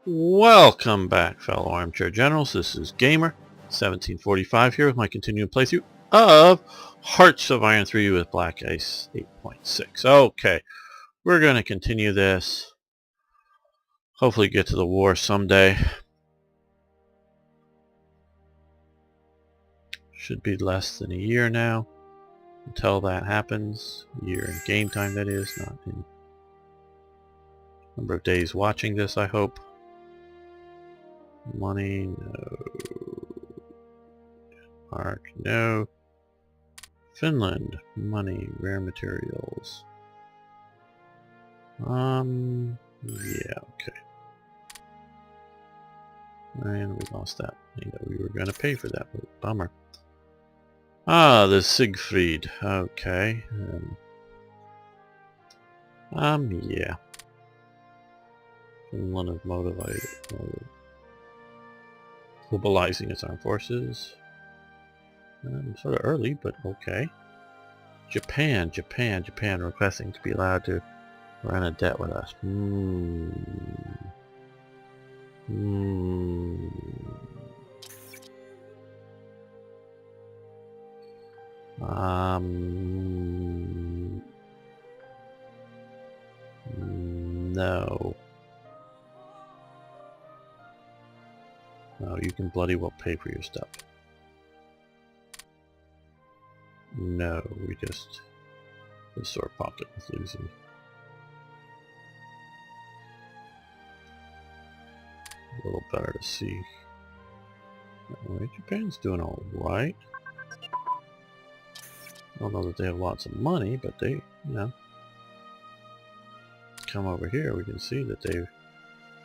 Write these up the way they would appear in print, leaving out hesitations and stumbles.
Welcome back, fellow armchair generals. This is Gamer 1745 here with my continuing playthrough of Hearts of Iron 3 with Black Ice 8.6. Okay, we're going to continue this. Hopefully get to the war someday. Should be less than a year now until that happens. A year in game time, that is, not in number of days watching this, I hope. Money, no. Denmark, no. Finland, money, rare materials. Yeah, okay. And we lost that money that we were going to pay for that. Bummer. Ah, the Siegfried. Okay. Yeah. Finland is mobilizing its armed forces. Sort of early, but okay. Japan requesting to be allowed to run a debt with us. No. No, you can bloody well pay for your stuff. No, we just... the sore pocket was losing. A little better to see. Anyway, Japan's doing alright. I don't know that they have lots of money, but they, come over here, we can see that they've,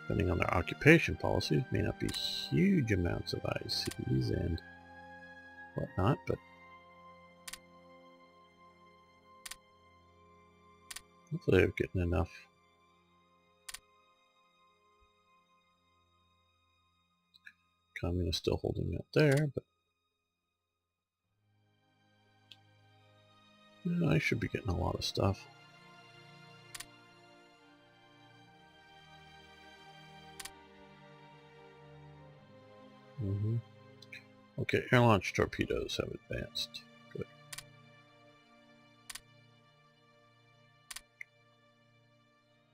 depending on their occupation policies, may not be huge amounts of ICs and whatnot, but hopefully they're getting enough. Communist still holding out there, but yeah, I should be getting a lot of stuff. Okay, air-launched torpedoes have advanced. Good.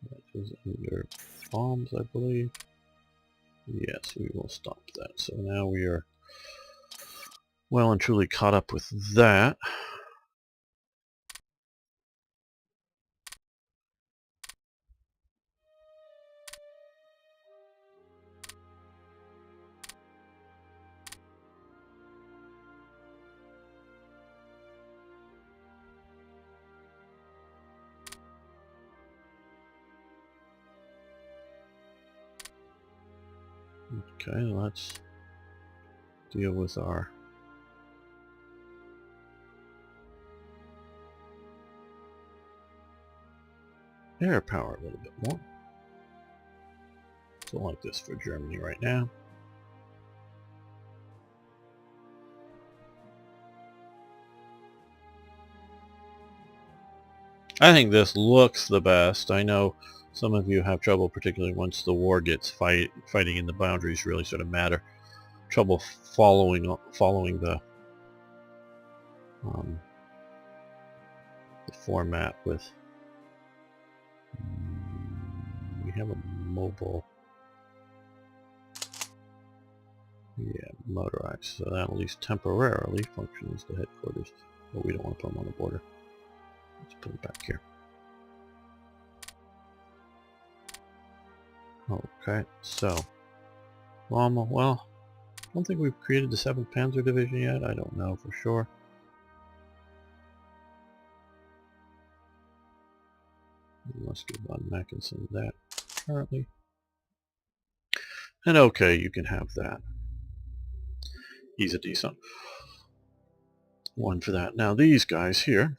That is under bombs, I believe. Yes, we will stop that. So now we are well and truly caught up with that. Okay, let's deal with our air power a little bit more. Don't like this for Germany right now. I think this looks the best. I know some of you have trouble, particularly once the war gets fighting and the boundaries really sort of matter. Trouble following the format with. We have a mobile. Yeah, motorized. So that at least temporarily functions the headquarters. But we don't want to put them on the border. Let's put it back here. Okay, so well, I don't think we've created the 7th Panzer Division yet. I don't know for sure. We must give von Mackinson that currently. And okay, you can have that. He's a decent one for that. Now these guys here.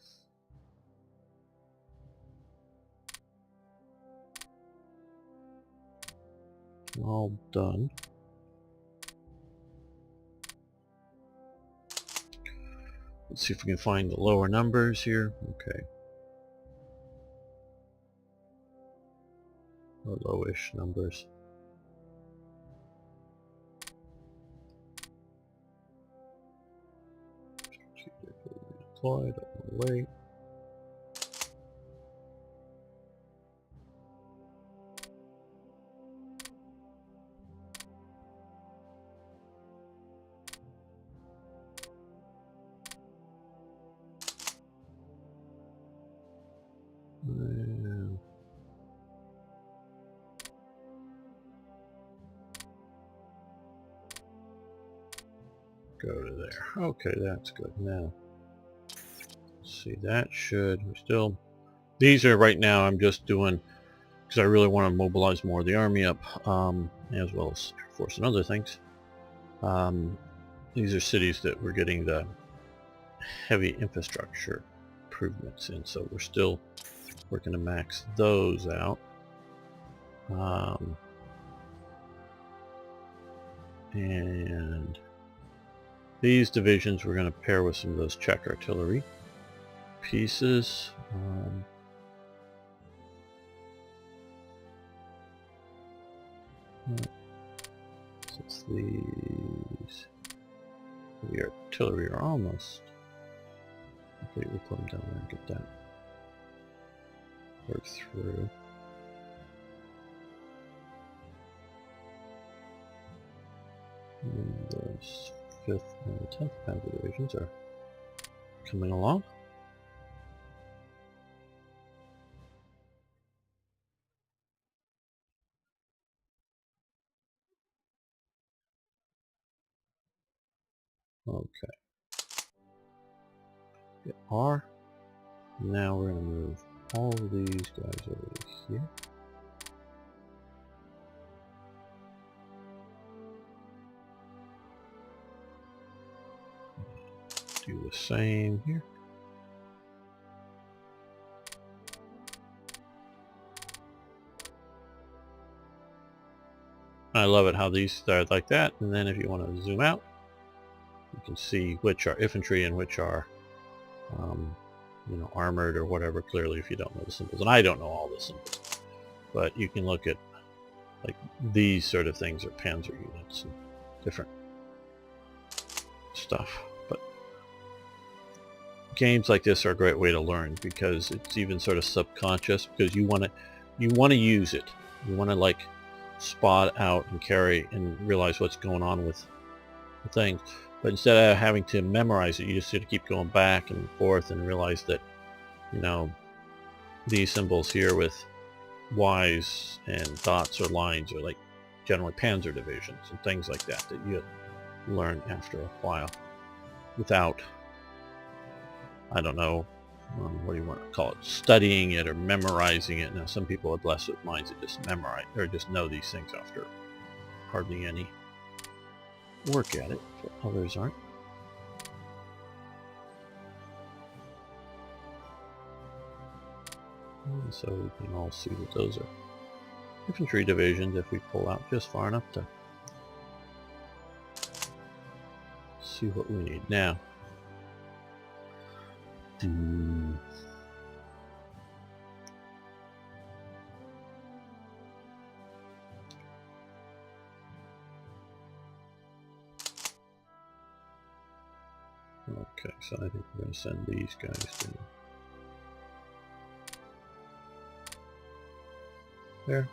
All done. Let's see if we can find the lower numbers here. Okay. Or lowish numbers. deploy, don't want to wait. And go to there. Okay, that's good. Now, let's see, that should, we're still, these are right now, I'm just doing, because I really want to mobilize more of the army up, as well as Air Force and other things. These are cities that we're getting the heavy infrastructure improvements in, so we're still working to max those out. And these divisions we're going to pair with some of those check artillery pieces. Since these, the artillery are almost completely, put them down there and get that work through. And the 5th and the 10th Panzer divisions are coming along. Okay. Get R. Now we're going to move all of these guys over to here. Do the same here. I love it how these start like that, and then if you want to zoom out, you can see which are infantry and which are you know, armored or whatever, clearly if you don't know the symbols. And I don't know all the symbols. But you can look at, like, these sort of things are panzer units and different stuff. But games like this are a great way to learn, because it's even sort of subconscious, because you want to use it. You want to, like, spot out and carry and realize what's going on with the things. But instead of having to memorize it, you just sort of keep going back and forth and realize that, you know, these symbols here with Y's and dots or lines are like generally panzer divisions and things like that that you learn after a while without, I don't know, what do you want to call it, studying it or memorizing it. Now some people are blessed with minds that just memorize or just know these things after hardly any work at it, but others aren't. And so we can all see that those are infantry divisions if we pull out just far enough to see what we need. Now, okay, so I think we're going to send these guys to there.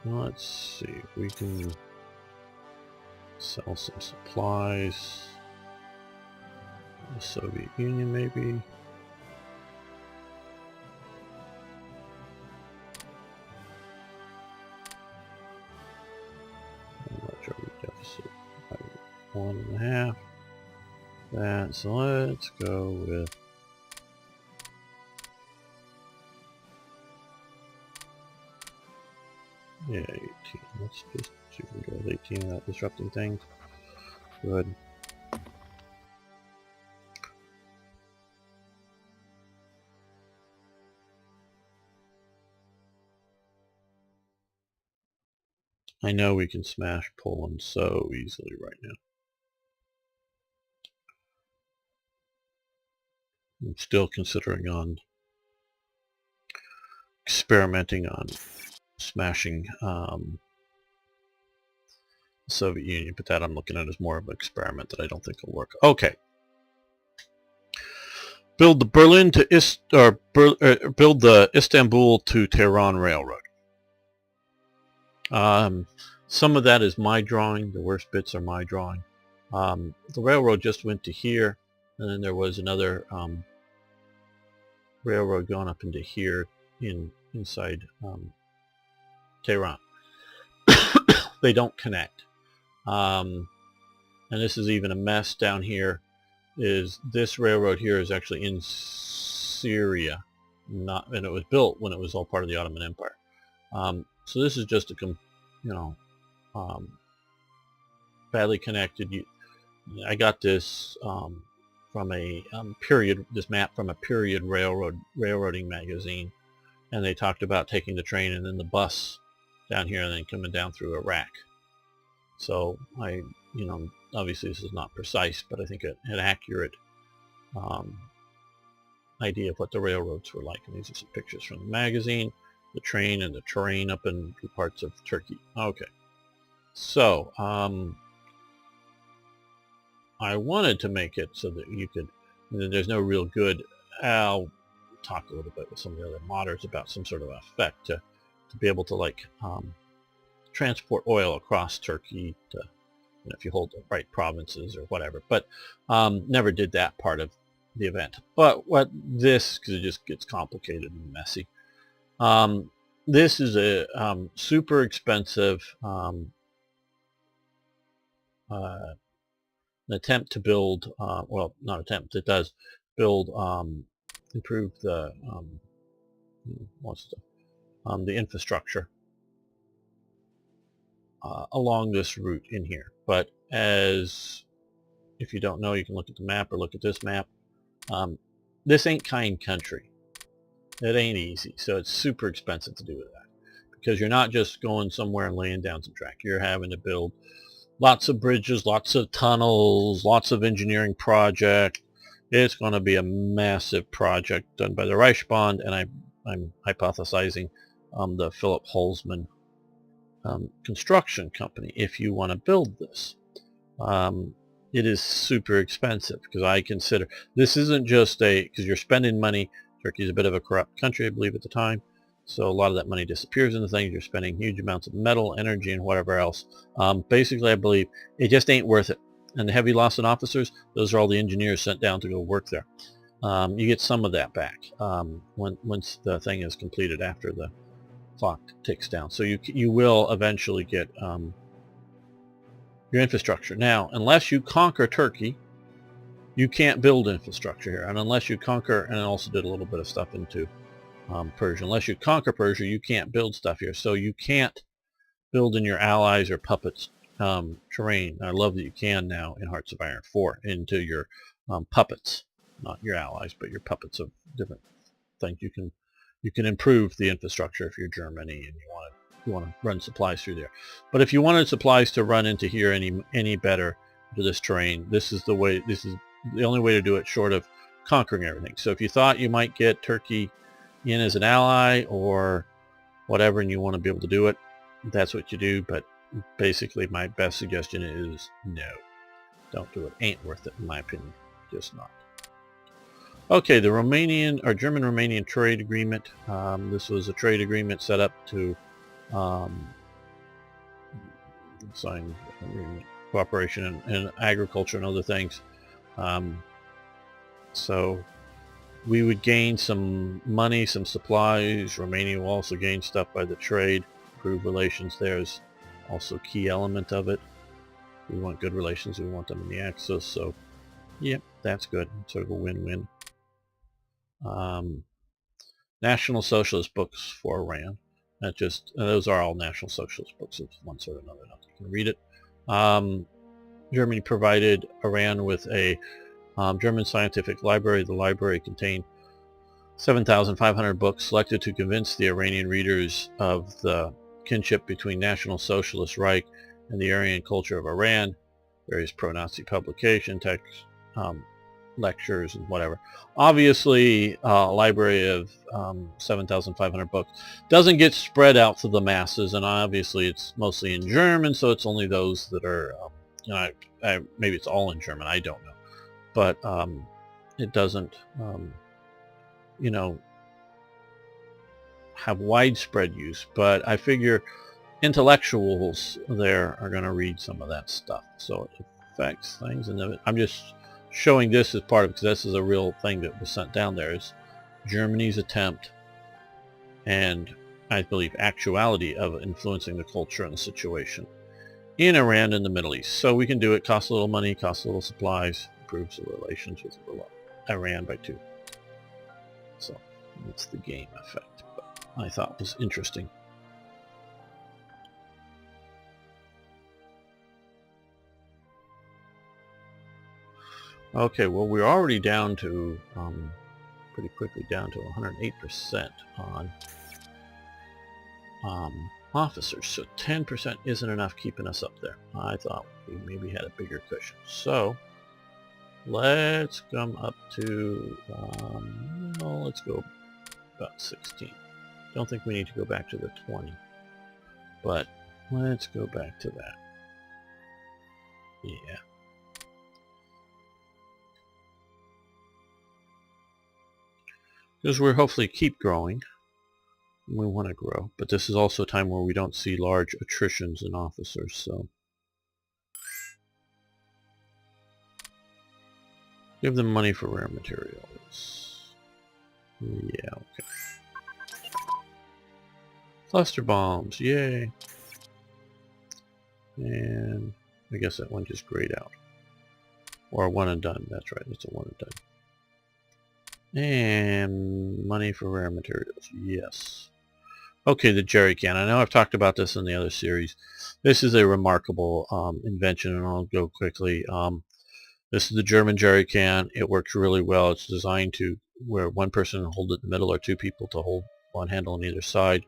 And let's see if we can sell some supplies. The Soviet Union, maybe. How much are we deficit? 1.5. That, so let's go with yeah, 18. Let's just see if we can go with 18 without disrupting things. Good. I know we can smash Poland so easily right now. I'm still considering on experimenting on smashing the Soviet Union, but that I'm looking at as more of an experiment that I don't think will work. Okay. Build the Berlin to build the Istanbul to Tehran railroad. Some of that is my drawing. The worst bits are my drawing. The railroad just went to here, and then there was another railroad going up into here inside Tehran. They don't connect. And this is even a mess down here. Is this railroad here is actually in Syria, and it was built when it was all part of the Ottoman Empire. So this is just a badly connected. I got this from a this map from a period railroading magazine, and they talked about taking the train and then the bus down here and then coming down through Iraq. So obviously this is not precise, but I think an accurate idea of what the railroads were like. And these are some pictures from the magazine, the train and the terrain up in parts of Turkey. Okay, so I wanted to make it so that you could, there's no real good, I'll talk a little bit with some of the other modders about some sort of effect to be able to transport oil across Turkey to, if you hold the right provinces or whatever, but never did that part of the event. But because it just gets complicated and messy. This is a super expensive an attempt to build, well, not attempt, it does build, improve the the infrastructure along this route in here. But if you don't know, you can look at the map or look at this map. This ain't kind country. It ain't easy, so it's super expensive to do that, because you're not just going somewhere and laying down some track. You're having to build lots of bridges, lots of tunnels, lots of engineering project. It's going to be a massive project done by the Reichsbahn, and I'm hypothesizing the Philip Holzmann construction company if you want to build this. It is super expensive, because I consider this isn't just because you're spending money. Turkey's a bit of a corrupt country, I believe, at the time, so a lot of that money disappears into things. You're spending huge amounts of metal, energy, and whatever else. Basically, I believe it just ain't worth it. And the heavy loss in officers, those are all the engineers sent down to go work there. You get some of that back once the thing is completed, after the clock ticks down. So you will eventually get your infrastructure. Now, unless you conquer Turkey, you can't build infrastructure here. And unless you conquer, and I also did a little bit of stuff into Persia. Unless you conquer Persia, you can't build stuff here. So you can't build in your allies or puppets terrain. I love that you can now in Hearts of Iron 4 into your puppets, not your allies, but your puppets of different things. You can improve the infrastructure if you're Germany and you want to run supplies through there. But if you wanted supplies to run into here any better to this terrain, this is the way. This is the only way to do it, short of conquering everything. So if you thought you might get Turkey in as an ally or whatever, and you want to be able to do it, that's what you do. But basically, my best suggestion is no, don't do it. Ain't worth it, in my opinion. Just not. Okay, the German-Romanian trade agreement. This was a trade agreement set up to sign cooperation in agriculture and other things. So we would gain some money, some supplies. Romania will also gain stuff by the trade. Improve relations there is also a key element of it. We want good relations. We want them in the Axis. So, yep, that's good. Sort of a win-win. National Socialist books for Iran. Those are all National Socialist books of one sort or another. You can read it. Germany provided Iran with a German scientific library. The library contained 7,500 books selected to convince the Iranian readers of the kinship between National Socialist Reich and the Aryan culture of Iran, various pro-Nazi publication texts, lectures and whatever. Obviously, a library of 7,500 books doesn't get spread out to the masses, and obviously it's mostly in German, so it's only those that are, maybe it's all in German, I don't know. But it doesn't, have widespread use. But I figure intellectuals there are going to read some of that stuff, so it affects things. And I'm just showing this as part of it, because this is a real thing that was sent down there, is Germany's attempt and I believe actuality of influencing the culture and the situation in Iran and the Middle East. So we can do it, costs a little money, costs a little supplies, improves the relations with Iran by 2. So it's the game effect, but I thought was interesting. Okay, well, we're already down to, pretty quickly down to 108% on officers, so 10% isn't enough keeping us up there. I thought we maybe had a bigger cushion. So let's come up to, well, let's go about 16. Don't think we need to go back to the 20, but let's go back to that. Yeah. Because we're hopefully keep growing. We want to grow, but this is also a time where we don't see large attritions in officers, so give them money for rare materials. Yeah, okay. Cluster bombs, yay. And I guess that one just grayed out. Or one and done, that's right, it's a one and done. And money for rare materials, yes. Okay, the jerrycan. I know I've talked about this in the other series. This is a remarkable invention, and I'll go quickly. This is the German jerrycan. It works really well. It's designed to where one person will hold it in the middle, or 2 people to hold one handle on either side.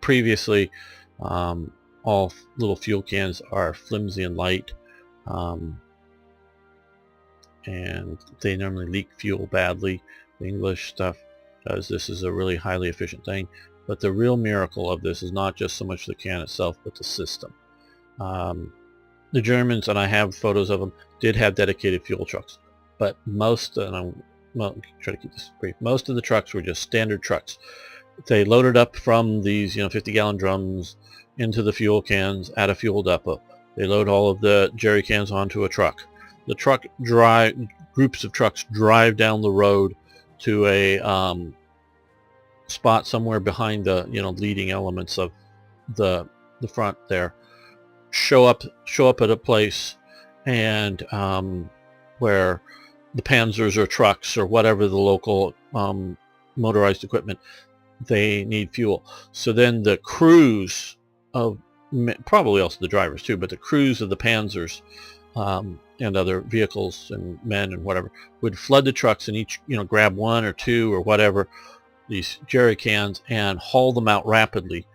Previously, all little fuel cans are flimsy and light. And they normally leak fuel badly. The English stuff does. This is a really highly efficient thing, but the real miracle of this is not just so much the can itself, but the system. The Germans, and I have photos of them, did have dedicated fuel trucks, but most, and I'm try to keep this brief, most of the trucks were just standard trucks. They loaded up from these 50-gallon drums into the fuel cans at a fuel depot. They load all of the jerry cans onto a truck. The groups of trucks drive down the road to a spot somewhere behind the leading elements of the front there. Show up at a place, and where the panzers or trucks or whatever the local motorized equipment, they need fuel. So then the crews of, probably also the drivers too, but the crews of the panzers and other vehicles and men and whatever would flood the trucks and each grab 1 or 2 or whatever these jerry cans and haul them out rapidly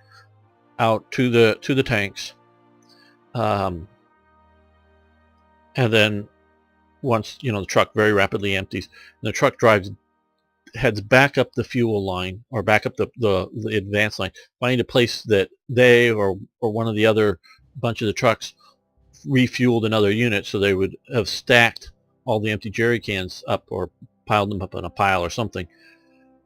out to the tanks, and then once the truck very rapidly empties, and the truck heads back up the fuel line, or back up the advance line, finding a place that they or one of the other bunch of the trucks refueled another unit, so they would have stacked all the empty jerry cans up or piled them up in a pile or something.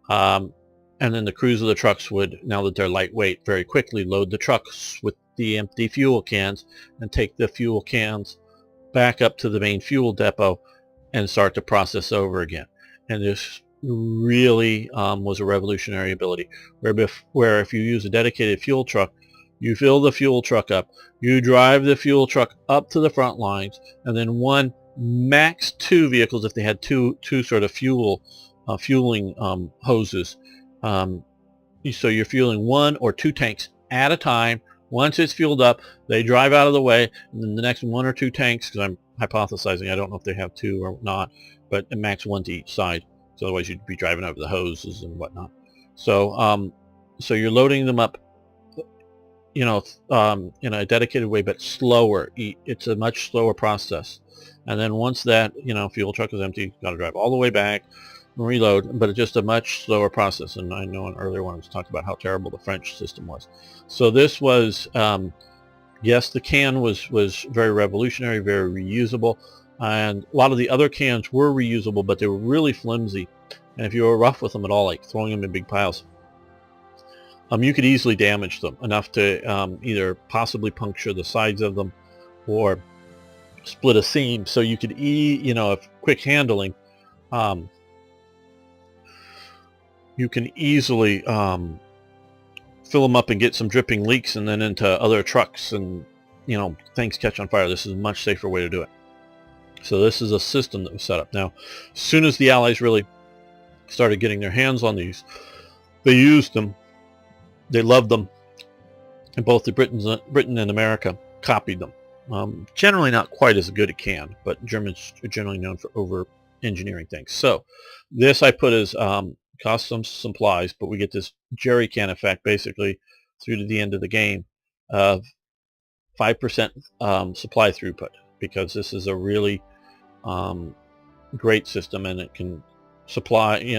And then the crews of the trucks would, now that they're lightweight, very quickly load the trucks with the empty fuel cans and take the fuel cans back up to the main fuel depot and start the process over again. And this really was a revolutionary ability, where if you use a dedicated fuel truck, you fill the fuel truck up, you drive the fuel truck up to the front lines, and then 1, max 2 vehicles, if they had two sort of fueling hoses. So you're fueling 1 or 2 tanks at a time. Once it's fueled up, they drive out of the way, and then the next 1 or 2 tanks, because I'm hypothesizing, I don't know if they have 2 or not, but a max 1 to each side. So otherwise you'd be driving over the hoses and whatnot. So so you're loading them up in a dedicated way, but slower. It's a much slower process. And then once that, fuel truck is empty, you've got to drive all the way back and reload, but it's just a much slower process. And I know in earlier one was talked about how terrible the French system was. So this was, yes, the can was very revolutionary, very reusable. And a lot of the other cans were reusable, but they were really flimsy. And if you were rough with them at all, like throwing them in big piles, you could easily damage them enough to either possibly puncture the sides of them or split a seam. So you could, if quick handling, you can easily fill them up and get some dripping leaks and then into other trucks and, things catch on fire. This is a much safer way to do it. So this is a system that was set up. Now, as soon as the Allies really started getting their hands on these, they used them. They loved them, and both the Britain and America copied them. Generally not quite as good a can, but Germans are generally known for over-engineering things. So this I put as cost some supplies, but we get this jerrycan effect basically through to the end of the game of 5% supply throughput, because this is a really great system, and it can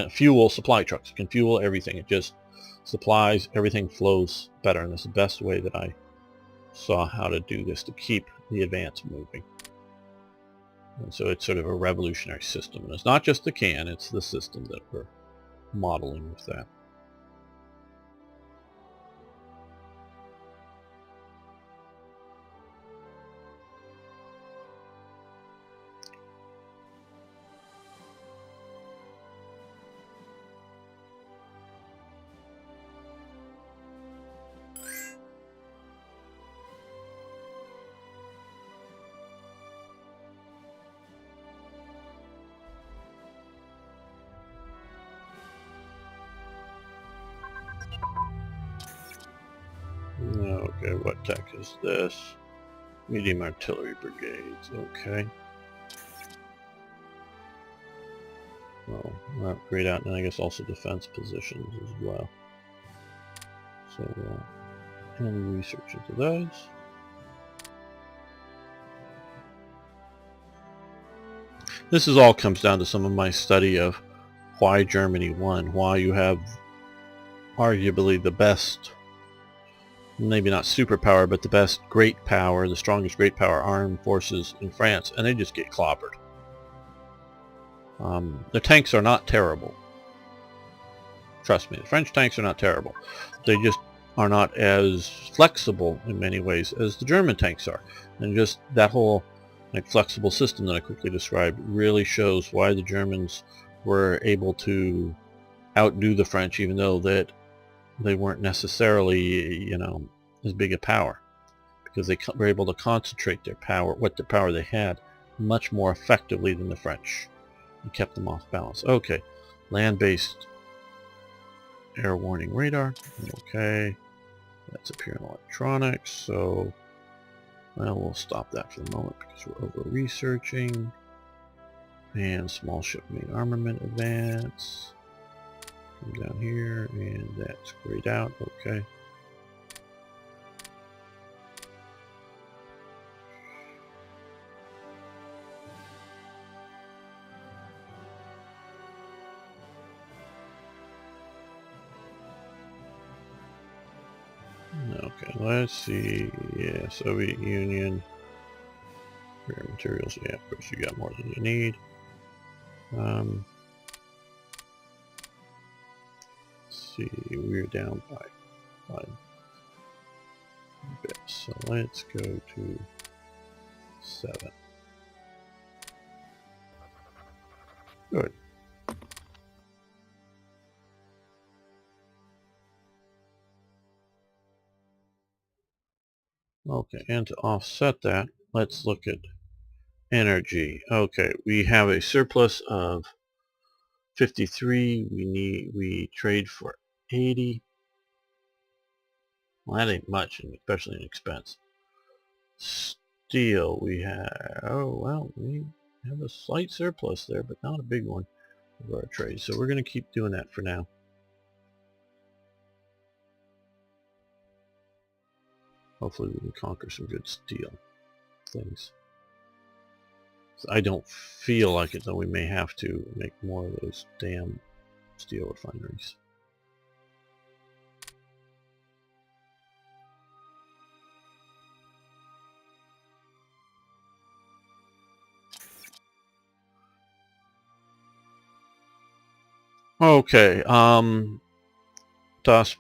fuel supply trucks. It can fuel everything. It just supplies, everything flows better, and it's the best way that I saw how to do this to keep the Advance moving. And so it's sort of a revolutionary system, and it's not just the can, it's the system that we're modeling with that. Okay, what tech is this? Medium artillery brigades, okay. Well, not grayed out, and I guess also defense positions as well. So and research into those. This all comes down to some of my study of why Germany won, why you have arguably the best, maybe not superpower, but the best great power, the strongest great power armed forces in France, and they just get clobbered. The tanks are not terrible. Trust me, the French tanks are not terrible. They just are not as flexible in many ways as the German tanks are. And just that whole flexible system that I quickly described really shows why the Germans were able to outdo the French, even though that they weren't necessarily, as big a power, because they were able to concentrate their power, the power they had, much more effectively than the French, and kept them off balance. Okay, land-based air warning radar. Okay, that's up here in electronics, so we'll stop that for the moment because we're over researching. And small ship main armament advance. Come down here, and that's grayed out. Okay. Okay, let's see. Yeah, Soviet Union. Rare materials. Yeah, of course you got more than you need. Let's see, we're down by 5 bits. So let's go to 7. Good. Okay, and to offset that, let's look at energy. Okay, we have a surplus of 53. We trade for 80. Well, that ain't much, especially in expense. Steel, we have, we have a slight surplus there, but not a big one of our trade. So we're going to keep doing that for now. Hopefully we can conquer some good steel things. I don't feel like it, though we may have to make more of those damn steel refineries. Okay, Das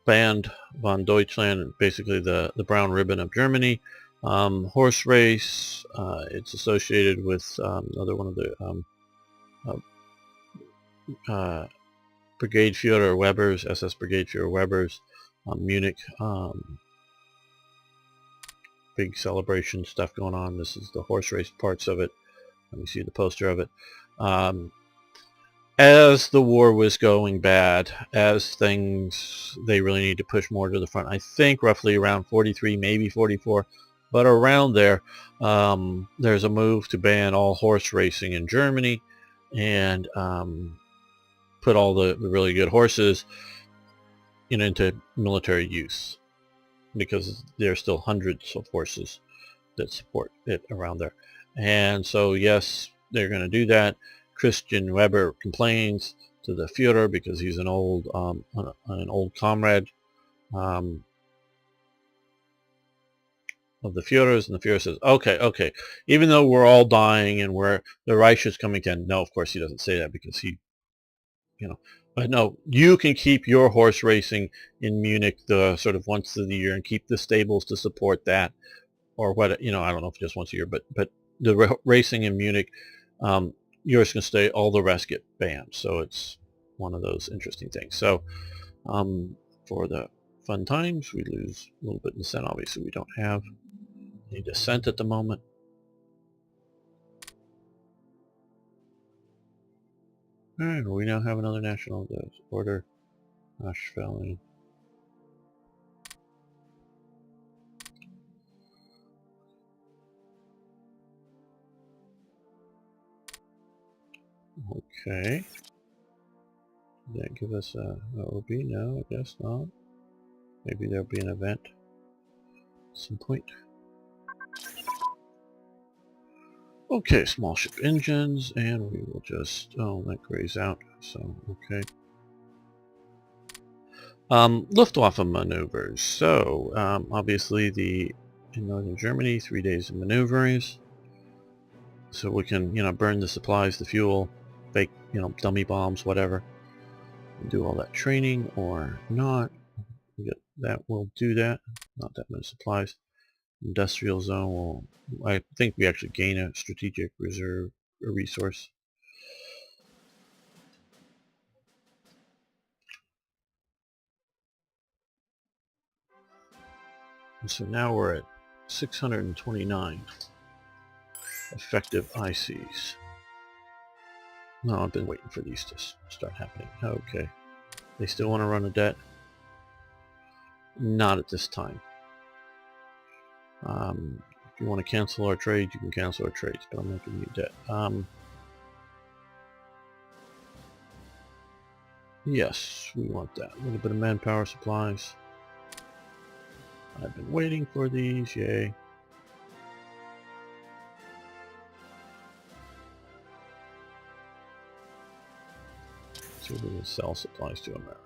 Band von Deutschland, basically the brown ribbon of Germany. Horse race, it's associated with another one of the Brigade Führer Webers, SS Brigade Führer Webers, Munich. Big celebration stuff going on. This is the horse race parts of it. Let me see the poster of it. As the war was going bad, as things, they really need to push more to the front. I think roughly around 43, maybe 44, but around there, there's a move to ban all horse racing in Germany and put all the really good horses into military use, because there's still hundreds of horses that support it around there. And so yes, they're going to do that. Christian Weber complains to the Führer because he's an old comrade of the Führers, and the Führer says, okay, even though we're all dying and the Reich is coming to end. No, of course he doesn't say that, because he, but no, you can keep your horse racing in Munich the sort of once a year and keep the stables to support that, or what, I don't know if just once a year, but the racing in Munich, yours can stay, all the rest get banned. So it's one of those interesting things. So for the fun times, we lose a little bit in dissent. Obviously we don't have any dissent at the moment. And we now have another national order. Ashfelling. Okay. Did that give us a OB? No, I guess not. Maybe there'll be an event at some point. Okay, small ship engines, and we will just, that grays out, so, okay. Luftwaffe maneuvers. So, obviously in northern Germany, 3 days of maneuverings. So we can, burn the supplies, the fuel, bake, dummy bombs, whatever. And do all that training or not. We'll do that. Not that many supplies. Industrial zone I think we actually gain a strategic reserve or resource. And so now we're at 629 effective ICs. No, I've been waiting for these to start happening. Okay. They still want to run a debt? Not at this time. If you want to cancel our trades, you can cancel our trades, but I'm not giving you debt. Yes, we want that. A little bit of manpower supplies. I've been waiting for these, yay. So we will sell supplies to America.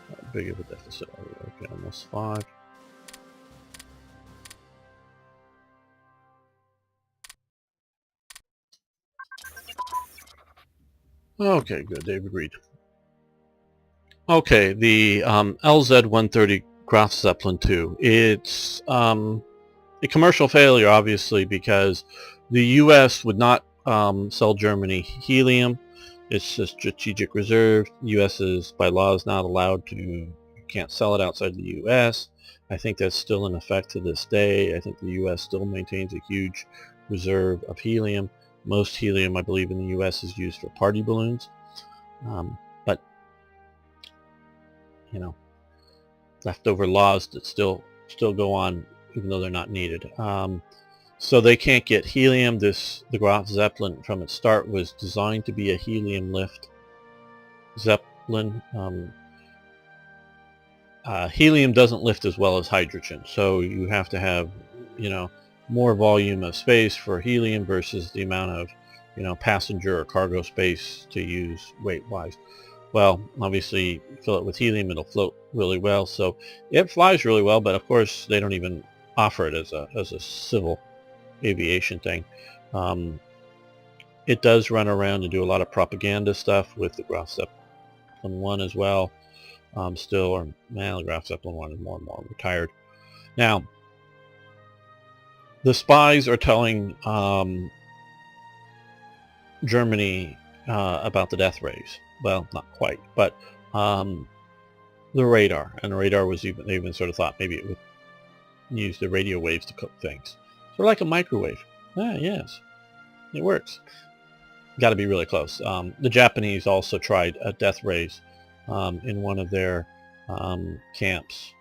How big of a deficit are we? Okay, almost 5. Okay, good, they've agreed. Okay, the LZ-130 Graf Zeppelin 2. It's a commercial failure, obviously, because the U.S. would not sell Germany helium. It's a strategic reserve. The U.S. is, by law, is not allowed to, you can't sell it outside the U.S. I think that's still in effect to this day. I think the U.S. still maintains a huge reserve of helium. Most helium, I believe, in the U.S. is used for party balloons. But, leftover laws that still go on, even though they're not needed. So they can't get helium. The Graf Zeppelin from its start was designed to be a helium lift Zeppelin. Helium doesn't lift as well as hydrogen, so you have to have, more volume of space for helium versus the amount of, passenger or cargo space to use weight-wise. Well, obviously, fill it with helium, it'll float really well, so it flies really well, but of course they don't even offer it as a civil aviation thing. It does run around and do a lot of propaganda stuff with the Graf Zeppelin 1 as well. Still, or the Graf Zeppelin 1 is more and more retired. Now, the spies are telling Germany about the death rays. Well, not quite, but the radar. And the radar was they even sort of thought maybe it would use the radio waves to cook things. Sort of like a microwave. Yes, it works. Got to be really close. The Japanese also tried death rays in one of their camps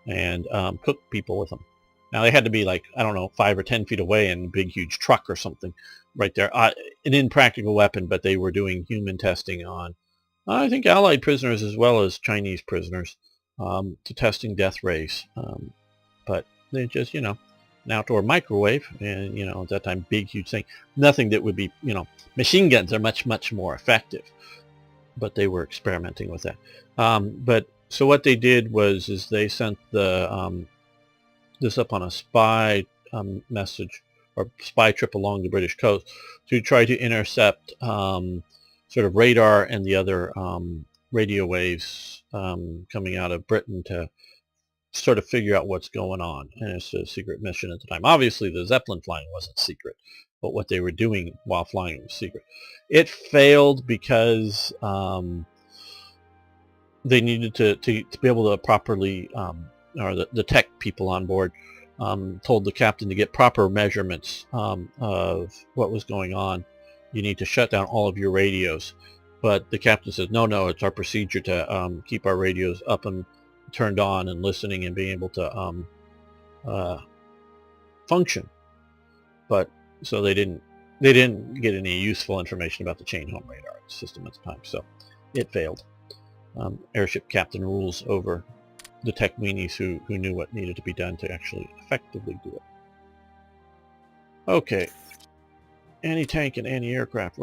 and cooked people with them. Now they had to be like, I don't know, 5 or 10 feet away in a big huge truck or something right there. An impractical weapon, but they were doing human testing on, I think, Allied prisoners as well as Chinese prisoners to testing death rays. But they just, an outdoor microwave, and, at that time, big, huge thing. Nothing that would be, machine guns are much, much more effective. But they were experimenting with that. So what they did is they sent this up on a spy message or spy trip along the British coast to try to intercept sort of radar and the other radio waves coming out of Britain to sort of figure out what's going on. And it's a secret mission at the time. Obviously, the Zeppelin flying wasn't secret, but what they were doing while flying was secret. It failed because they needed to be able to properly, or the tech people on board told the captain to get proper measurements of what was going on. You need to shut down all of your radios. But the captain says, no, it's our procedure to keep our radios up and turned on and listening and being able to function. But so they didn't get any useful information about the chain home radar system at the time, so it failed. Airship captain rules over the tech weenies who knew what needed to be done to actually effectively do it. Okay, anti-tank and anti-aircraft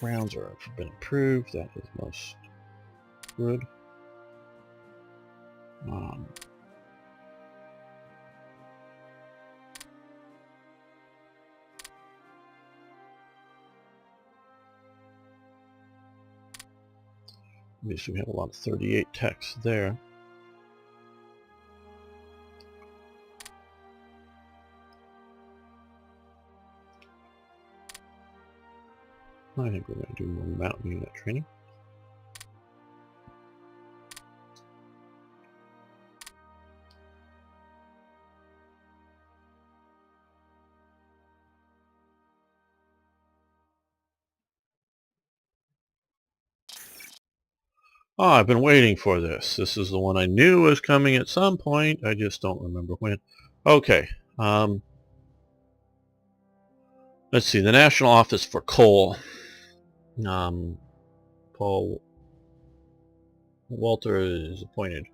rounds have been improved. That is most good. Obviously, we have a lot of 38 techs there. I think we're going to do more mountain unit training. Oh, I've been waiting for this. This is the one I knew was coming at some point. I just don't remember when. Okay. Let's see. The National Office for Coal. Paul Walter is appointed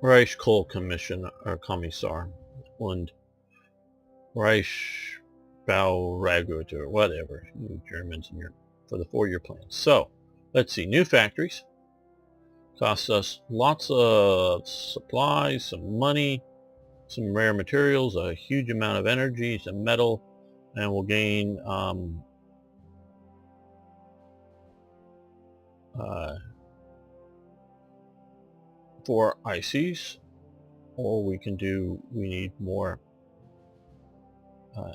Reich Coal Commission or Kommissar and Reich Bauregert or whatever, you Germans in your for the 4-year plan. So let's see. New factories cost us lots of supplies, some money, some rare materials, a huge amount of energy, some metal, and we'll gain 4 ICs, or we need more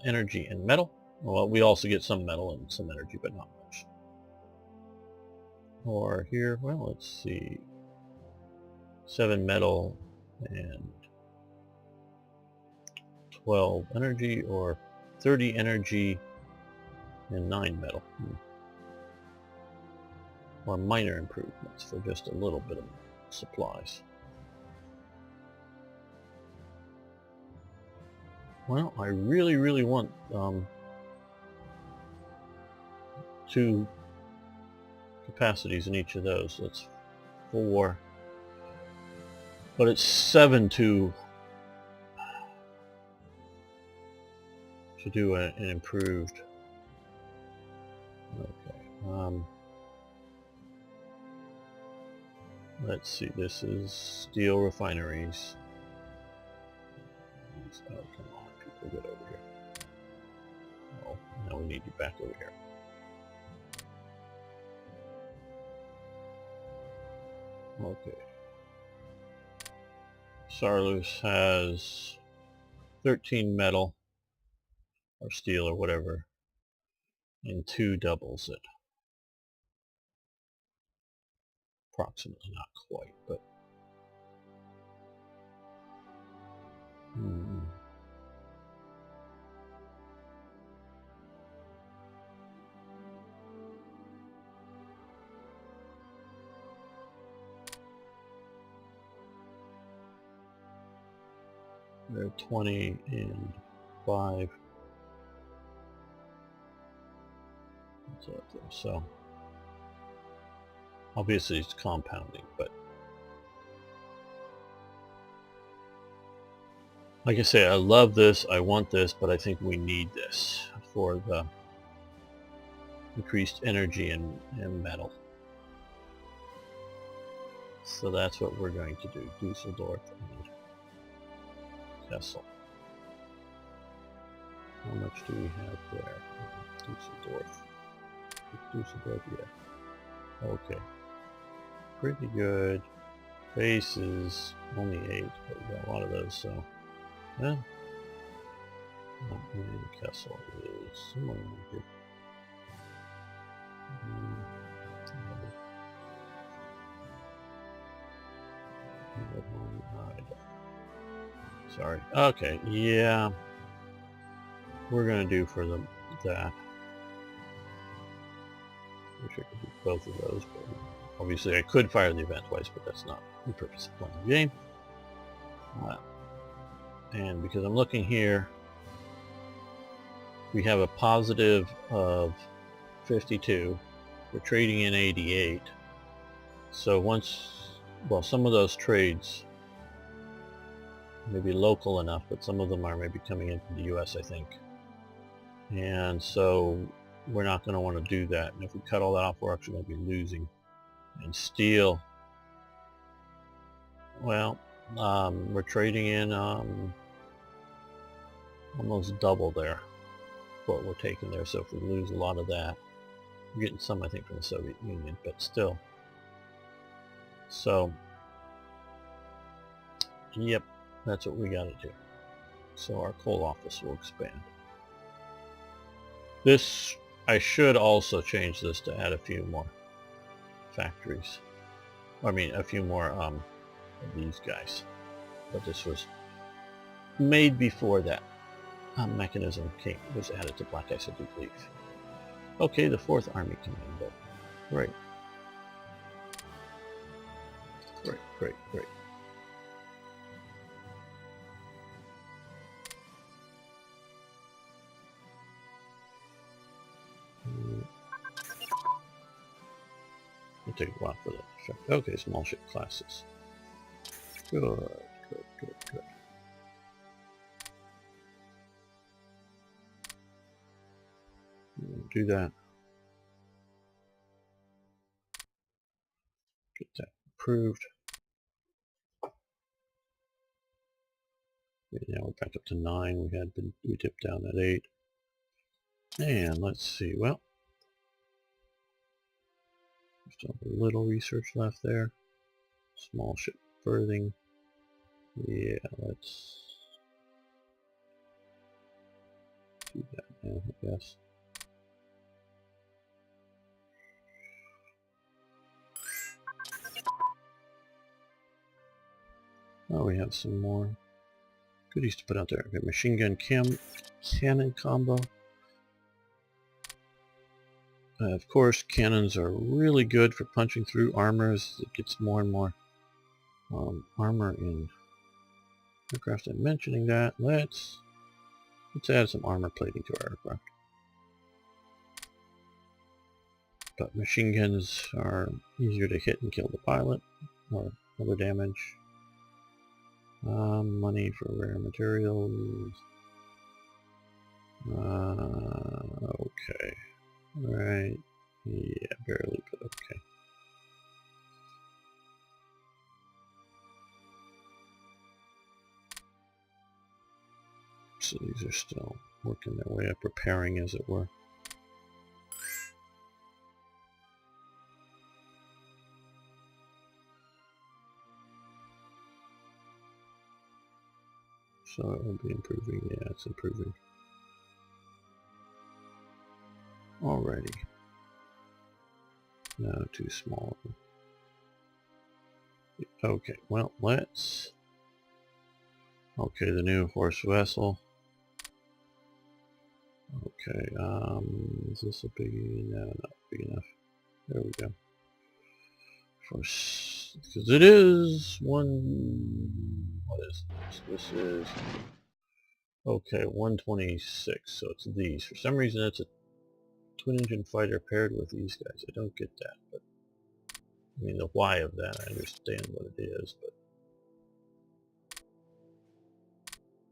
energy and metal. Well, we also get some metal and some energy, but not much. Or here, well, let's see, 7 metal and 12 energy, or 30 energy and 9 metal. Or minor improvements for just a little bit of supplies. Well, I really, really want to capacities in each of those. So that's 4. But it's 7 to do an improved. Okay. Let's see. This is steel refineries. Oh, come on, people, get over here. Oh, now we need you back over here. Okay. Sarlus has 13 metal, or steel, or whatever, and 2 doubles it. Approximately, not quite, but... They're 20 and 5. That's up there. So obviously it's compounding, but like I say, I love this, I want this, but I think we need this for the increased energy and metal. So that's what we're going to do. Dusseldorf and Kessel. How much do we have there? Dusseldorf. Dusseldorf, yeah. Okay. Pretty good. Base is only 8, but we got a lot of those, so yeah. Kessel is somewhere around here. Sorry. Okay, yeah. We're gonna do for them that. Wish I could do both of those, but obviously I could fire the event twice, but that's not the purpose of playing the game. And because I'm looking here, we have a positive of 52. We're trading in 88. So well, some of those trades may be local enough, but some of them are maybe coming into the US, I think. And so we're not going to want to do that. And if we cut all that off, we're actually going to be losing. And steel, well, we're trading in almost double there what we're taking there. So if we lose a lot of that, we're getting some, I think, from the Soviet Union, but still. So, yep, that's what we got to do. So our coal office will expand. This, I should also change this to add a few more factories. I mean, a few more of these guys. But this was made before that mechanism was added to Black Ice, I do believe. Okay, the 4th Army Commando. Great. Great, great, great. It'll take a while for that to check. Okay, small ship classes. Good, good, good, good. Do that. Get that approved. Okay, now we're back up to 9. We dipped down at 8. And let's see. Well, still have a little research left there. Small ship berthing. Yeah, let's do that now, I guess. Oh, we have some more goodies to put out there. Okay, machine gun cannon combo. Of course, cannons are really good for punching through armor as it gets more and more armor in aircraft. I'm mentioning that. Let's add some armor plating to our aircraft. But machine guns are easier to hit and kill the pilot, or other damage. Money for rare materials. Okay. Right. Yeah, barely, but okay. So these are still working their way up, preparing as it were. So it will be improving. Yeah, it's improving. Alrighty. No, too small. Okay, well, let's... Okay, the new horse vessel. Okay, is this a biggie? No, not big enough. There we go. Because it is one... What is this? This is... Okay, 126, so it's these. For some reason it's a twin-engine fighter paired with these guys. I don't get that, but... I mean, the why of that, I understand what it is, but...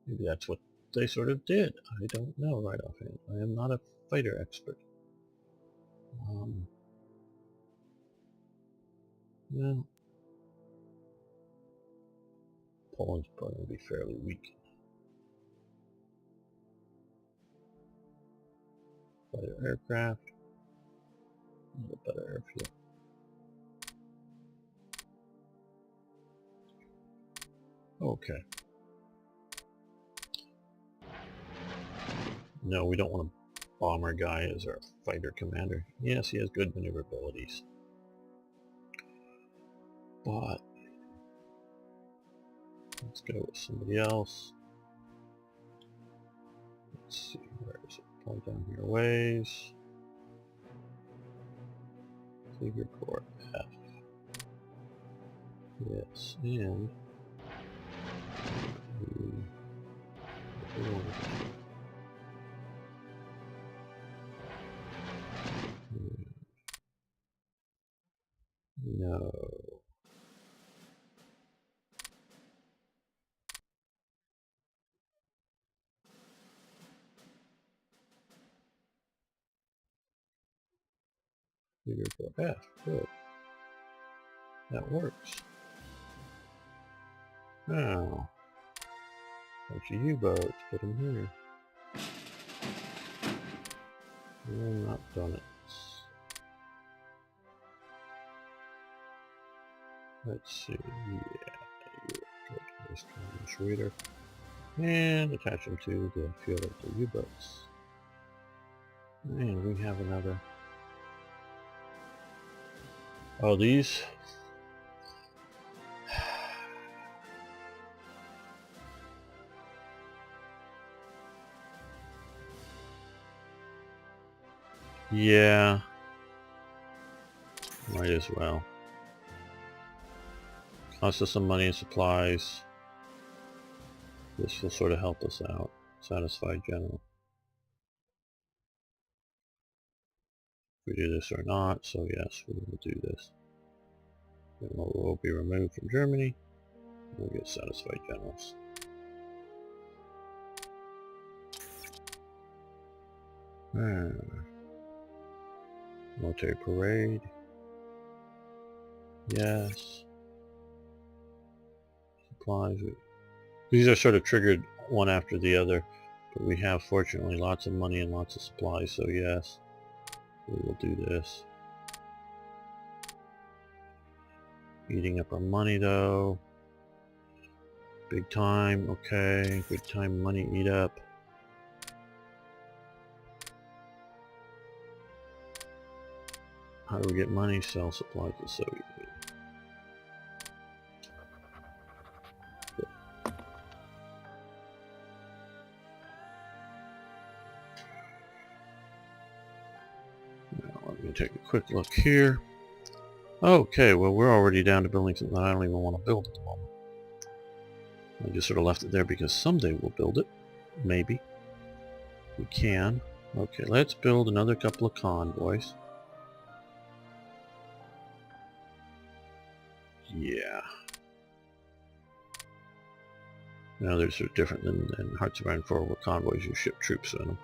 Maybe that's what they sort of did. I don't know right offhand. I am not a fighter expert. Well, Poland's probably going to be fairly weak. Fighter aircraft. A little better airfield. Okay. No, we don't want a bomber guy as our fighter commander. Yes, he has good maneuverabilities. But let's go with somebody else. Let's see, where is it? Point down here, ways. Figure core F. Yes, and no. Figure core F. Good. That works. Now, bunch of U-boats, put them here. I'm not done it. Let's see. Yeah, good. This reader, and attach them to the field of the U-boats. And we have another. Oh, these. Yeah. Might as well. Cost us some money and supplies. This will sort of help us out. Satisfied general. If we do this or not, so yes, we will do this. Then we'll be removed from Germany. We'll get satisfied generals. Military parade. Yes. Supplies. These are sort of triggered one after the other, but we have fortunately lots of money and lots of supplies, so yes, we will do this. Eating up our money though. Big time, okay. Good time, money eat up. How do we get money? Sell supplies to Soviet Union. Now let me take a quick look here. Okay, well we're already down to building something I don't even want to build at the moment. I just sort of left it there because someday we'll build it. Maybe. We can. Okay, let's build another couple of convoys. Yeah. Now those are different than Hearts of Iron 4, where convoys you ship troops in them.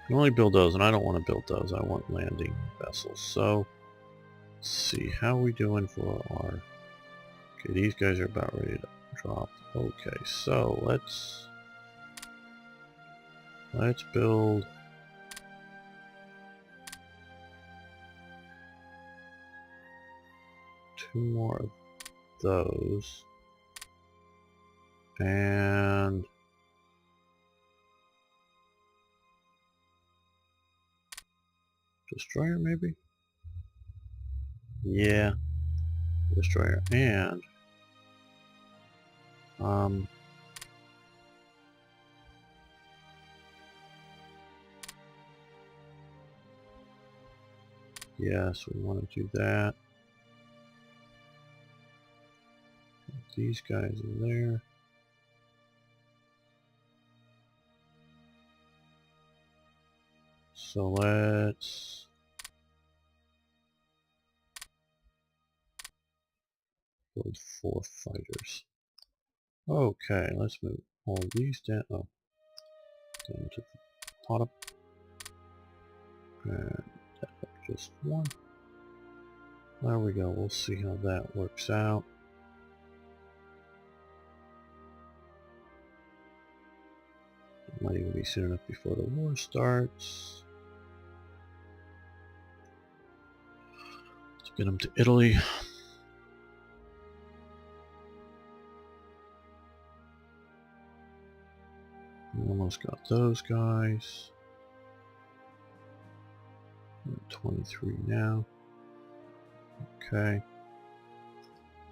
You can only build those, and I don't want to build those. I want landing vessels. So, let's see, how are we doing for our... Okay, these guys are about ready to drop. Okay, so let's build... two more of those. And... destroyer, maybe? Yeah. Destroyer. And... yes, we want to do that. These guys in there. So let's build 4 fighters. Okay, let's move all these down. Oh, down to the bottom. And that up just 1. There we go. We'll see how that works out. It might even be soon enough before the war starts. Let's get them to Italy. We almost got those guys. We're at 23 now. Okay.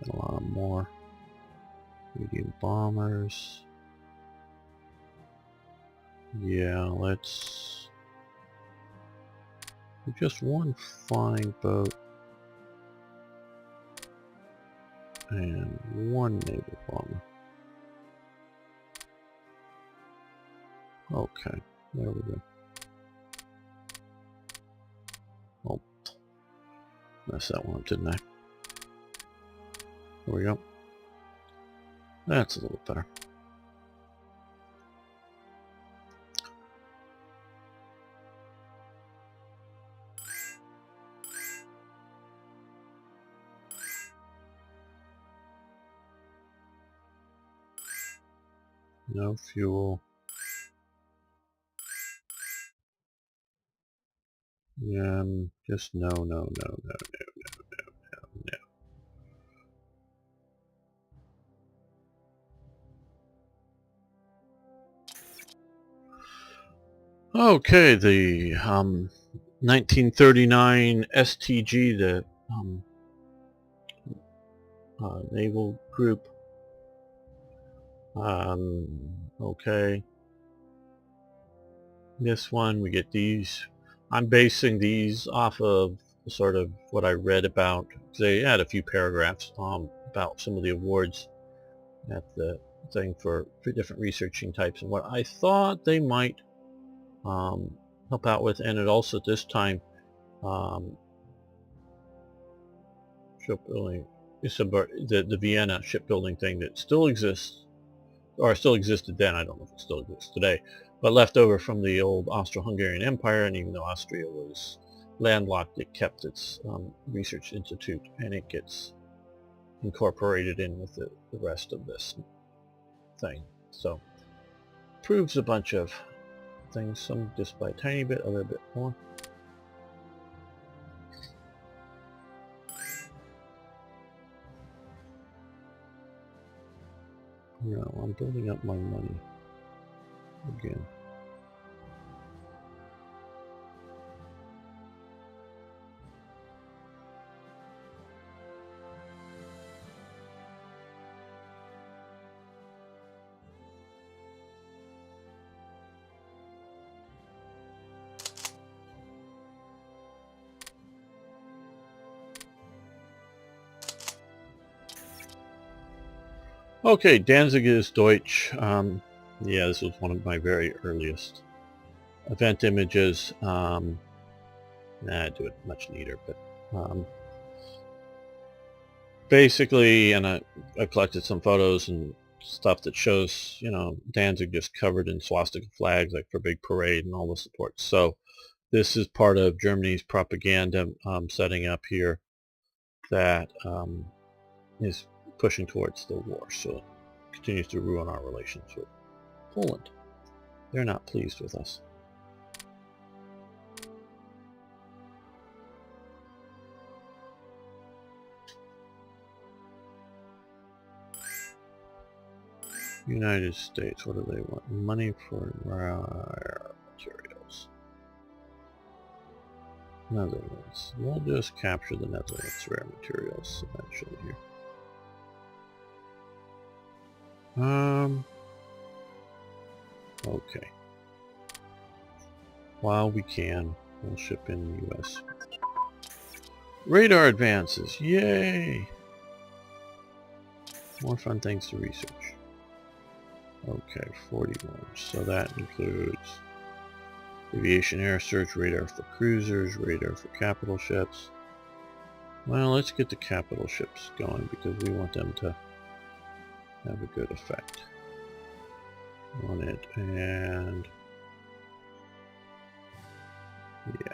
Got a lot more medium bombers. Yeah, let's do just 1 flying boat and 1 naval bomber. Okay, there we go. Oh, messed that one up, didn't I? There we go. That's a little better. No fuel. Yeah, just no, no, no, no, no, no, no, no. Okay, the 1939 STG, the naval group. Okay. This one, we get these. I'm basing these off of sort of what I read about. They had a few paragraphs about some of the awards at the thing for different researching types and what I thought they might help out with. And it also at this time shipbuilding, the Vienna shipbuilding thing that still exists, or still existed then. I don't know if it still exists today, but left over from the old Austro-Hungarian Empire. And even though Austria was landlocked, it kept its research institute, and it gets incorporated in with the rest of this thing. So proves a bunch of things, some just by a tiny bit, other bit more. No, I'm building up my money again. Okay, Danzig is Deutsch. Yeah, this was one of my very earliest event images. Nah, I do it much neater, but Basically, and I collected some photos and stuff that shows, you know, Danzig just covered in swastika flags, like for big parade and all the support. So this is part of Germany's propaganda setting up here that is pushing towards the war. So it continues to ruin our relations with Poland. They're not pleased with us. United States, what do they want? Money for rare materials. Netherlands. We'll just capture the Netherlands rare materials eventually here. Okay. While we can, we'll ship in the US. Radar advances, yay! More fun things to research. Okay, 41. So that includes aviation air search, radar for cruisers, radar for capital ships. Well, let's get the capital ships going because we want them to have a good effect on it. And yeah.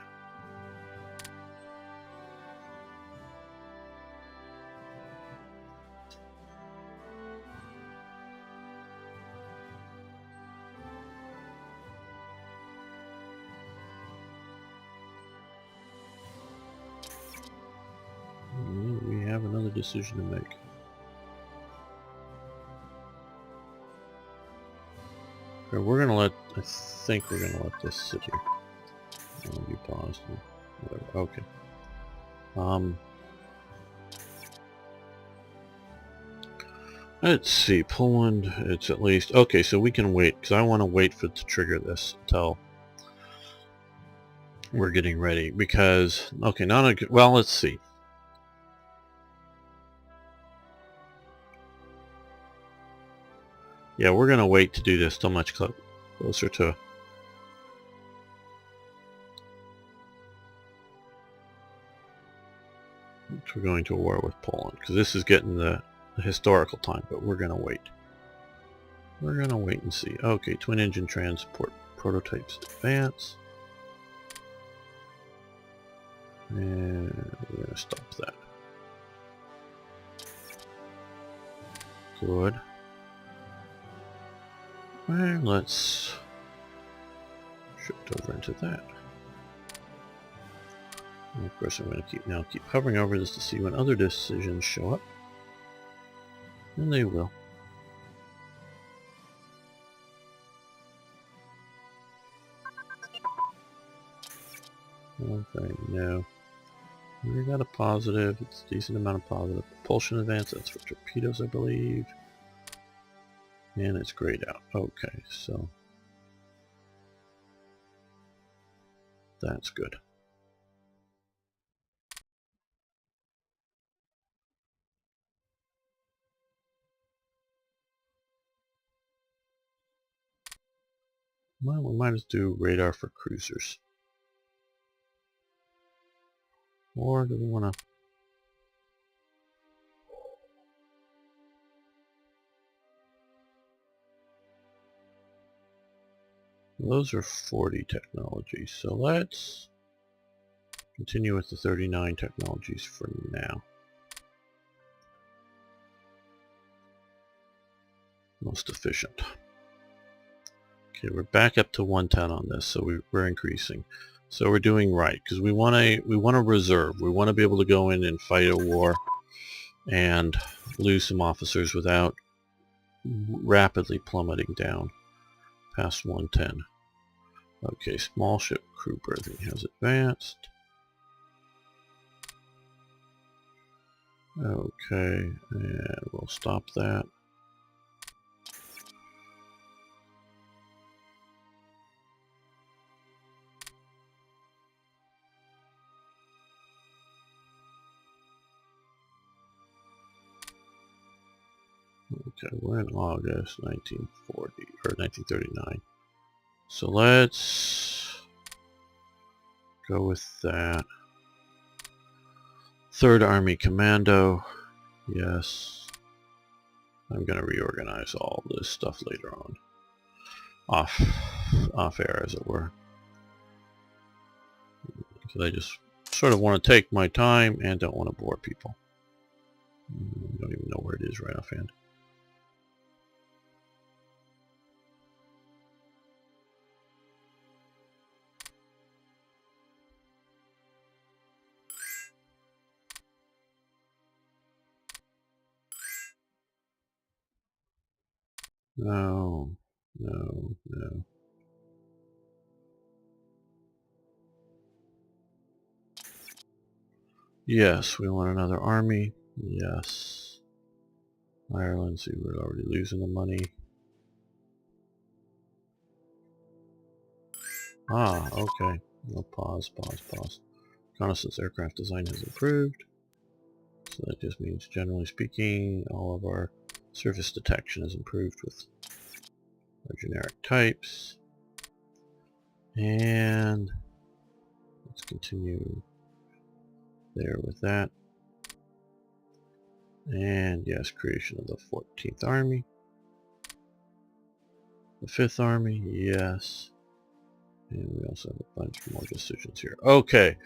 We have another decision to make. Okay, we're gonna let, I think we're gonna let this sit here. You paused. Whatever. Okay. Let's see, Poland, it's at least, okay, so we can wait, because I want to wait for it to trigger this until we're getting ready, because, okay, not a good, well, let's see. Yeah, we're going to wait to do this till much closer to we're going to war with Poland, because this is getting the historical time, but we're going to wait. We're going to wait and see. Okay, twin engine transport prototypes advance. And we're going to stop that. Good. And let's shift over into that. And of course I'm going to keep hovering over this to see when other decisions show up. And they will. Okay, no. We got a positive, it's a decent amount of positive. Propulsion advance, that's for torpedoes I believe. And it's grayed out. Okay, so that's good. Well, we might just do radar for cruisers. Or do we want to... Those are 40 technologies, so let's continue with the 39 technologies for now. Most efficient. Okay, we're back up to 110 on this, so we're increasing. So we're doing right because we want to reserve. We want to be able to go in and fight a war and lose some officers without rapidly plummeting down past 110. Okay, small ship crew berthing has advanced. Okay, and we'll stop that. Okay, we're in August 1940 or 1939. So let's go with that. Third Army Commando. Yes. I'm going to reorganize all this stuff later on. Off air, as it were. Because I just sort of want to take my time and don't want to bore people. I don't even know where it is right offhand. No, no, no. Yes, we want another army. Yes. Ireland, see, we're already losing the money. Ah, okay. No, pause. Reconnaissance aircraft design has improved. So that just means, generally speaking, all of our surface detection is improved with our generic types. And let's continue there with that. And yes, creation of the 14th Army. The 5th Army, yes. And we also have a bunch more decisions here. Okay.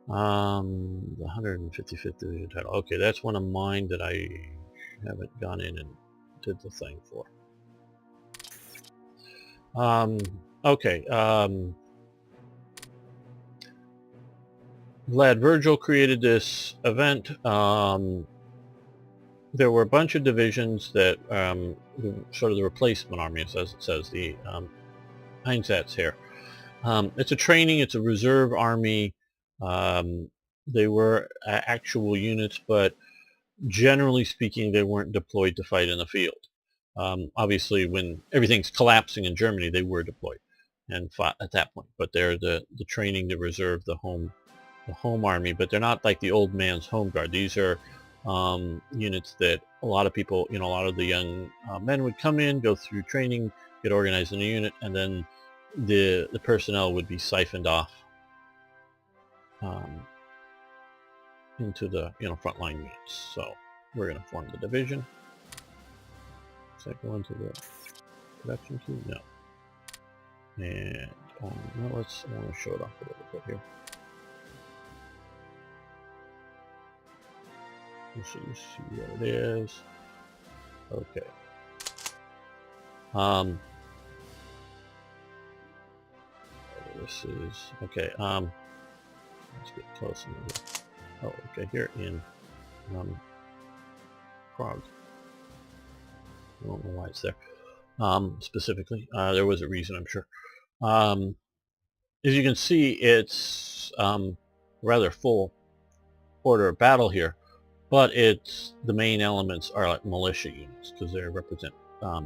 The 155th Division title. Okay, that's one of mine that I haven't gone in and did the thing for. Okay. Vlad Virgil created this event. There were a bunch of divisions that sort of the replacement army, as it says, the Einsatz here. It's a training. It's a reserve army. They were actual units, but generally speaking, they weren't deployed to fight in the field. Obviously, when everything's collapsing in Germany, they were deployed and fought at that point. But they're the training to reserve the home army. But they're not like the old man's home guard. These are units that a lot of people, a lot of the young men would come in, go through training, get organized in a unit, and then the personnel would be siphoned off into the frontline units. So we're going to form the division. Does that go into the production queue? No. And I want to show it off a little bit here. So you see what it is. Okay. This is okay. Let's get close a little. Oh, okay. Here in Prague. I don't know why it's there. Specifically, there was a reason, I'm sure. As you can see, it's rather full order of battle here, but the main elements are like militia units because they represent not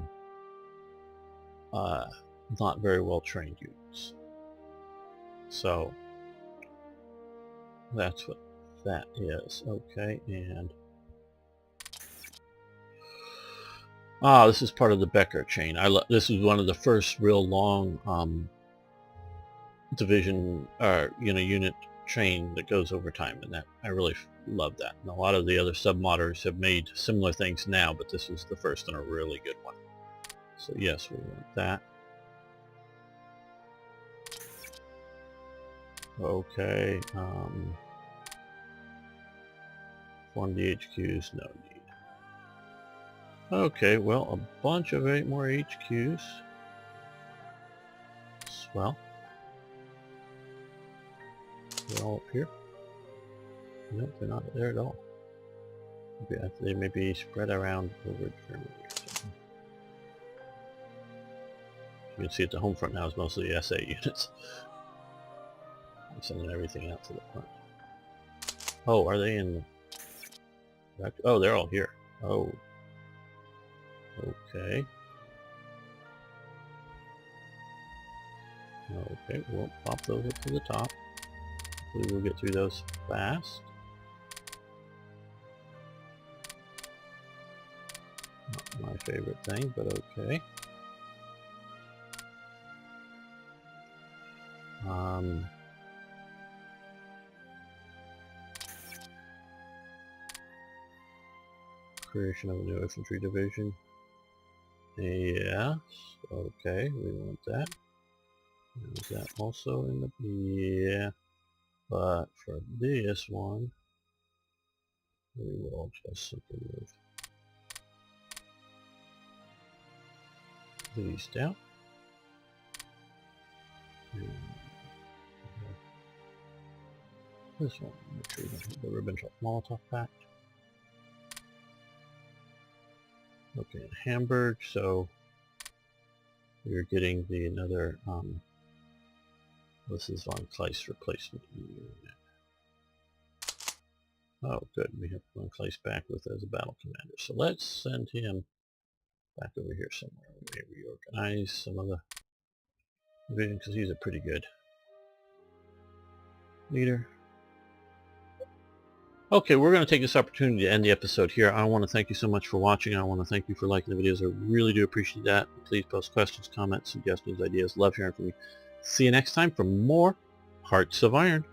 very well trained units. So that's what that is. Okay, and this is part of the Becker chain. This is one of the first real long division unit chain that goes over time, and that I really love that. And a lot of the other submodders have made similar things now, but this was the first and a really good one. So yes, we want that. Okay, form the HQs, no need. Okay, well, a bunch of 8 more HQs. Swell. They're all up here. Nope, they're not there at all. They may be spread around over Germany or something. You can see at the home front now is mostly SA units. I'm sending everything out to the front. Oh, are they in the... Oh, they're all here. Oh. Okay. Okay, we'll pop those up to the top. Hopefully we'll get through those fast. Not my favorite thing, but okay. Creation of a new infantry division. Yes. Okay, we want that. Is that also in the... Yeah. But for this one, we will just simply move these down. And this one, make sure we don't have the Ribbentrop-Molotov Pact. Okay, Hamburg, so we're getting the another, this is Von Kleist replacement unit. Oh, good, we have Von Kleist back with as a battle commander. So let's send him back over here somewhere. We may reorganize some of the division because he's a pretty good leader. Okay, we're going to take this opportunity to end the episode here. I want to thank you so much for watching. I want to thank you for liking the videos. I really do appreciate that. Please post questions, comments, suggestions, ideas. Love hearing from you. See you next time for more Hearts of Iron.